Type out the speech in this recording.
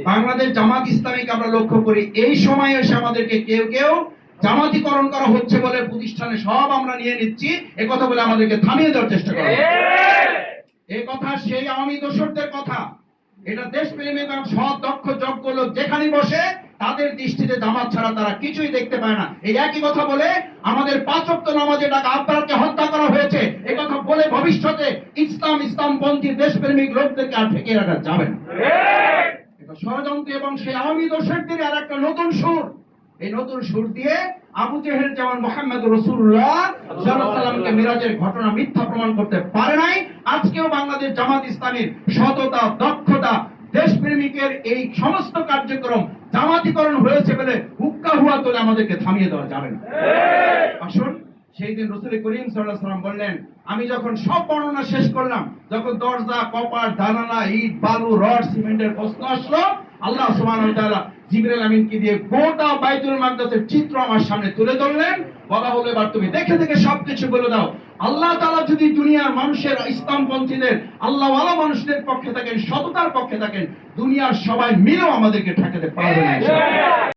বাংলাদেশ জামাত ইসলামীকে আমরা লক্ষ্য করি এই সময় এসে আমাদেরকে কেউ কেউ জামাতিকরণ করা হচ্ছে বলে প্রতিষ্ঠানে সব আমরা নিয়ে নিচ্ছি এ কথা বলে আমাদেরকে থামিয়ে দেওয়ার চেষ্টা করা এই কথা সেই আওয়ামী দোসরদের কথা। এটা দেশপ্রেমিক এবং সৎ দক্ষ যোগ্য লোক যেখানে বসে তাদের দৃষ্টিতে জামাত ছাড়া তারা কিছুই দেখতে পায় না। এই একই কথা বলে আমাদের 5 ওয়াক্ত নামাজে ডাকা আব্বারকে হত্যা করা হয়েছে এই কথা বলে ভবিষ্যতে ইসলামপন্থী দেশপ্রেমিক লোকদেরকে আর ঠেকিয়ে রাখা যাবে না। এটা ষড়যন্ত্র এবং সেই আওয়ামী দোসরদের আর একটা নতুন সুর। এই নতুন সুর দিয়ে আবু জেহেল যেমন মুহাম্মদ রাসূলুল্লাহ সাল্লাল্লাহু আলাইহি ওয়াসাল্লামকে মিরাজের ঘটনা মিথ্যা প্রমাণ করতে পারে নাই, আজকেও বাংলাদেশ জামাত ইসলামীর সততা দক্ষতা দেশপ্রেমিকের এই সমস্ত কার্যক্রম জামাতিকরণ হয়েছে বলে হুক্কা হুয়া তোলে আমাদেরকে থামিয়ে দেওয়া যাবে না। আসুন সেই দিন রাসূল করিম সাল্লাল্লাহু আলাইহি ওয়াসাল্লাম বললেন, আমি যখন সব বর্ণনা শেষ করলাম, যখন দরজা কপার জানালা ইট বালু রড সিমেন্টের প্রশ্ন আসলো, আল্লাহ সুবহানাহু ওয়া তাআলা জিবরাইল আমিনকে দিয়ে গোটা বাইতুল মাকদাসের চিত্র আমার সামনে তুলে ধরলেন। বলা হলো এবার তুমি দেখে দেখে সবকিছু বলে দাও। আল্লাহ তাআলা যদি দুনিয়ার মানুষের ইসলামপন্থীদের আল্লাহওয়ালা মানুষদের পক্ষে থাকেন, সততার পক্ষে থাকেন, দুনিয়ার সবাই মিলেও আমাদেরকে ঠেকাতে পারবে না।